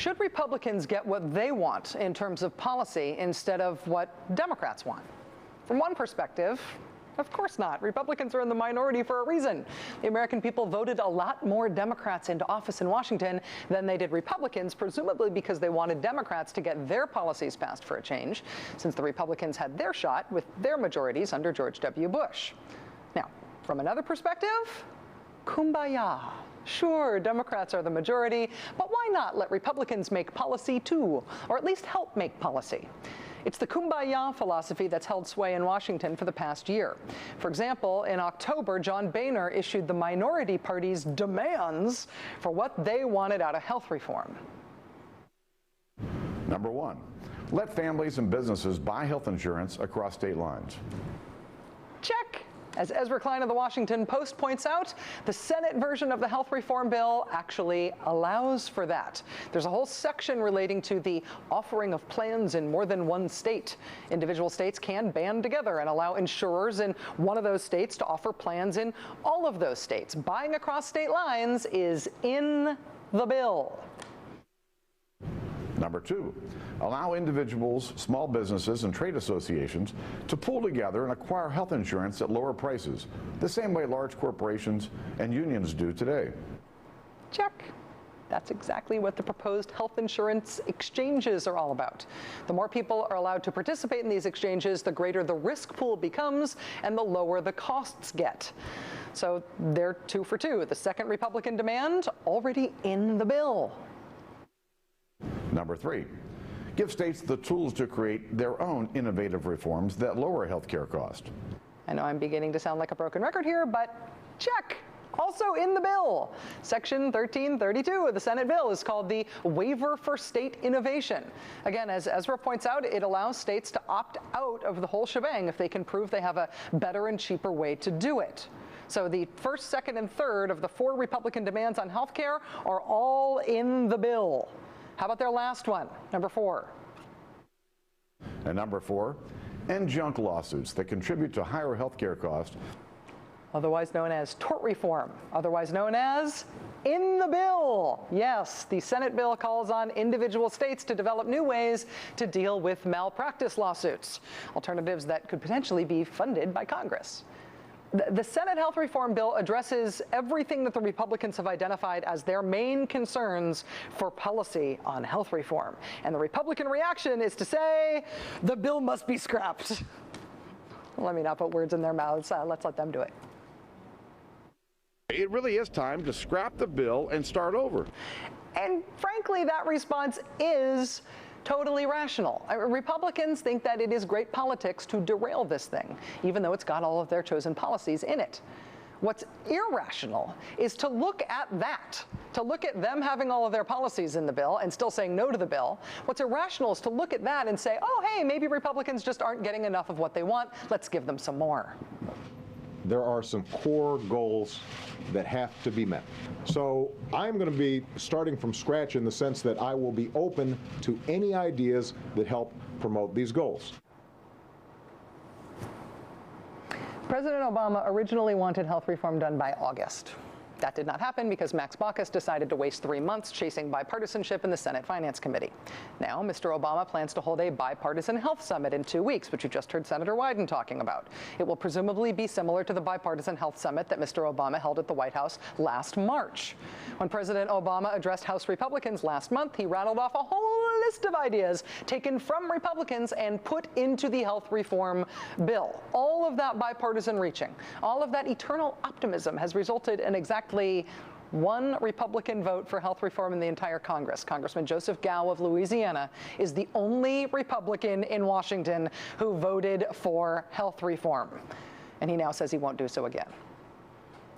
Should Republicans get what they want in terms of policy instead of what Democrats want? From one perspective, of course not. Republicans are in the minority for a reason. The American people voted a lot more Democrats into office in Washington than they did Republicans, presumably because they wanted Democrats to get their policies passed for a change, since the Republicans had their shot with their majorities under George W. Bush. Now, from another perspective, kumbaya. Sure, Democrats are the majority, but why not let Republicans make policy too, or at least help make policy? It's the kumbaya philosophy that's held sway in Washington for the past year. For example, in October, John Boehner issued the minority party's demands for what they wanted out of health reform. Number one, let families and businesses buy health insurance across state lines. Check. As Ezra Klein of the Washington Post points out, the Senate version of the health reform bill actually allows for that. There's a whole section relating to the offering of plans in more than one state. Individual states can band together and allow insurers in one of those states to offer plans in all of those states. Buying across state lines is in the bill. Number two, allow individuals, small businesses, and trade associations to pool together and acquire health insurance at lower prices, the same way large corporations and unions do today. Check. That's exactly what the proposed health insurance exchanges are all about. The more people are allowed to participate in these exchanges, the greater the risk pool becomes and the lower the costs get. So they're 2 for 2. The second Republican demand already in the bill. Number three, give states the tools to create their own innovative reforms that lower health care costs. I know I'm beginning to sound like a broken record here, but check. Also in the bill. Section 1332 of the Senate bill is called the Waiver for State Innovation. Again, as Ezra points out, it allows states to opt out of the whole shebang if they can prove they have a better and cheaper way to do it. So the first, second, and third of the 4 Republican demands on health care are all in the bill. How about their last one, number 4? And number 4, end junk lawsuits that contribute to higher health care costs, otherwise known as tort reform, otherwise known as in the bill. Yes, the Senate bill calls on individual states to develop new ways to deal with malpractice lawsuits, alternatives that could potentially be funded by Congress. The Senate health reform bill addresses everything that the Republicans have identified as their main concerns for policy on health reform. And the Republican reaction is to say, the bill must be scrapped. Let me not put words in their mouths. Let's let them do it. It really is time to scrap the bill and start over. And frankly, that response is totally rational. Republicans think that it is great politics to derail this thing, even though it's got all of their chosen policies in it. What's irrational is to look at that, to look at them having all of their policies in the bill and still saying no to the bill. What's irrational is to look at that and say, oh, hey, maybe Republicans just aren't getting enough of what they want. Let's give them some more. There are some core goals that have to be met. So I'm going to be starting from scratch in the sense that I will be open to any ideas that help promote these goals. President Obama originally wanted health reform done by August. That did not happen because Max Baucus decided to waste 3 months chasing bipartisanship in the Senate Finance Committee. Now, Mr. Obama plans to hold a bipartisan health summit in 2 weeks, which you just heard Senator Wyden talking about. It will presumably be similar to the bipartisan health summit that Mr. Obama held at the White House last March. When President Obama addressed House Republicans last month, he rattled off a whole list of ideas taken from Republicans and put into the health reform bill. All of that bipartisan reaching, all of that eternal optimism has resulted in exactly 1 Republican vote for health reform in the entire Congress. Congressman Joseph Gow of Louisiana is the only Republican in Washington who voted for health reform. And he now says he won't do so again.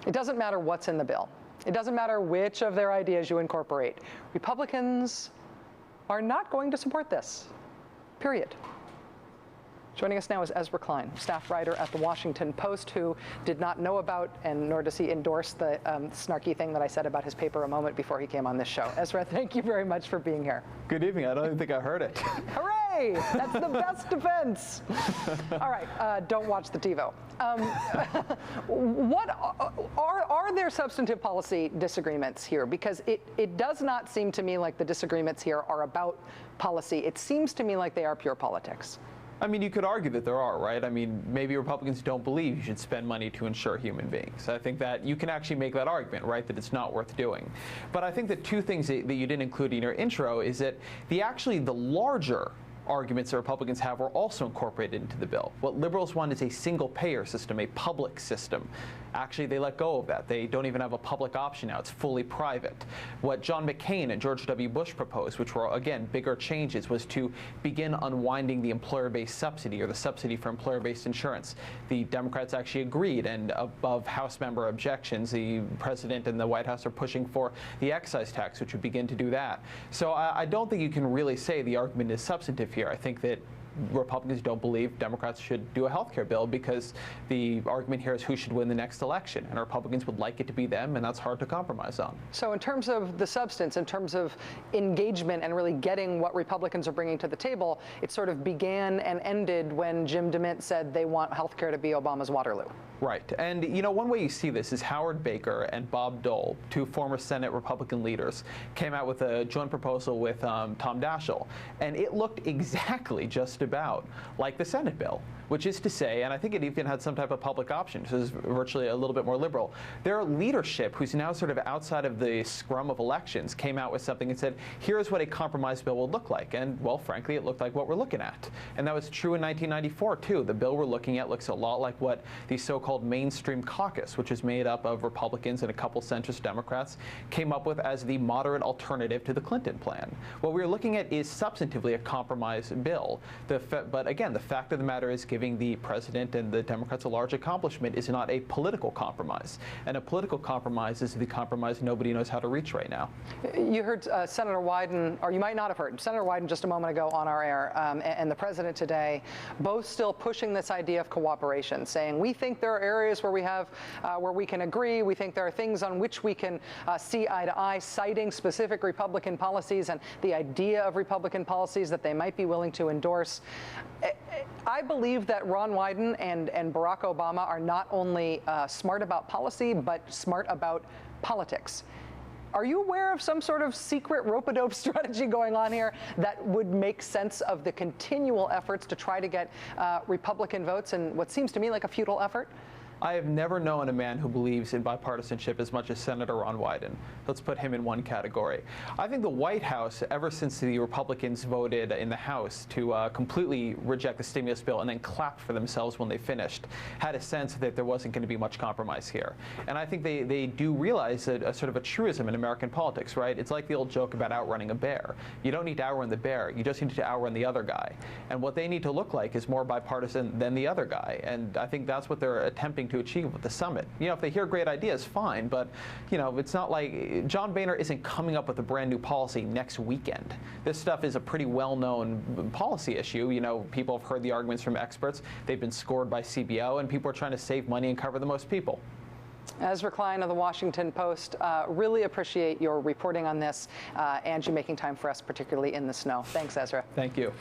It doesn't matter what's in the bill. It doesn't matter which of their ideas you incorporate. Republicans are not going to support this, period. Joining us now is Ezra Klein, staff writer at The Washington Post, who did not know about, and nor does he endorse, the snarky thing that I said about his paper a moment before he came on this show. Ezra, thank you very much for being here. Good evening. I don't even think I heard it. Hooray! That's the best defense. All right, don't watch the TiVo. What are there substantive policy disagreements here? Because it does not seem to me like the disagreements here are about policy. It seems to me like they are pure politics. I mean, you could argue that there are, right? I mean, maybe Republicans don't believe you should spend money to insure human beings. I think that you can actually make that argument, right, that it's not worth doing. But I think the two things that you didn't include in your intro is that the larger arguments that Republicans have were also incorporated into the bill. What liberals want is a single-payer system, a public system. Actually, they let go of that. They don't even have a public option now. It's fully private. What John McCain and George W. Bush proposed, which were, again, bigger changes, was to begin unwinding the employer-based subsidy, or the subsidy for employer-based insurance. The Democrats actually agreed, and above House member objections, the president and the White House are pushing for the excise tax, which would begin to do that. So I don't think you can really say the argument is substantive here. I think that Republicans don't believe Democrats should do a health care bill because the argument here is who should win the next election, and Republicans would like it to be them, and that's hard to compromise on. So in terms of the substance, in terms of engagement and really getting what Republicans are bringing to the table, it sort of began and ended when Jim DeMint said they want health care to be Obama's Waterloo. Right. And, you know, one way you see this is Howard Baker and Bob Dole, two former Senate Republican leaders, came out with a joint proposal with Tom Daschle. And it looked exactly just about like the Senate bill, which is to say, and I think it even had some type of public option, so it was virtually a little bit more liberal. Their leadership, who's now sort of outside of the scrum of elections, came out with something and said, here's what a compromise bill will look like. And, well, frankly, it looked like what we're looking at. And that was true in 1994, too. The bill we're looking at looks a lot like what the so-called mainstream caucus, which is made up of Republicans and a couple centrist Democrats, came up with as the moderate alternative to the Clinton plan. What we're looking at is substantively a compromise bill. But again, the fact of the matter is giving the president and the Democrats a large accomplishment is not a political compromise. And a political compromise is the compromise nobody knows how to reach right now. You heard Senator Wyden, or you might not have heard, Senator Wyden just a moment ago on our air, and the president today, both still pushing this idea of cooperation, saying we think there are areas where we have, where we can agree. We think there are things on which we can see eye to eye, citing specific Republican policies and the idea of Republican policies that they might be willing to endorse. I believe that Ron Wyden and Barack Obama are not only smart about policy, but smart about politics. Are you aware of some sort of secret rope-a-dope strategy going on here that would make sense of the continual efforts to try to get Republican votes in what seems to me like a futile effort? I have never known a man who believes in bipartisanship as much as Senator Ron Wyden. Let's put him in one category. I think the White House, ever since the Republicans voted in the House to completely reject the stimulus bill and then clapped for themselves when they finished, had a sense that there wasn't going to be much compromise here. And I think they do realize that a sort of a truism in American politics, right? It's like the old joke about outrunning a bear. You don't need to outrun the bear. You just need to outrun the other guy. And what they need to look like is more bipartisan than the other guy. And I think that's what they're attempting to achieve with the summit. You know, if they hear great ideas, fine, but, you know, it's not like John Boehner isn't coming up with a brand new policy next weekend. This stuff is a pretty well-known policy issue. You know, people have heard the arguments from experts. They've been scored by CBO, and people are trying to save money and cover the most people. Ezra Klein of The Washington Post, really appreciate your reporting on this and you making time for us, particularly in the snow. Thanks, Ezra. Thank you.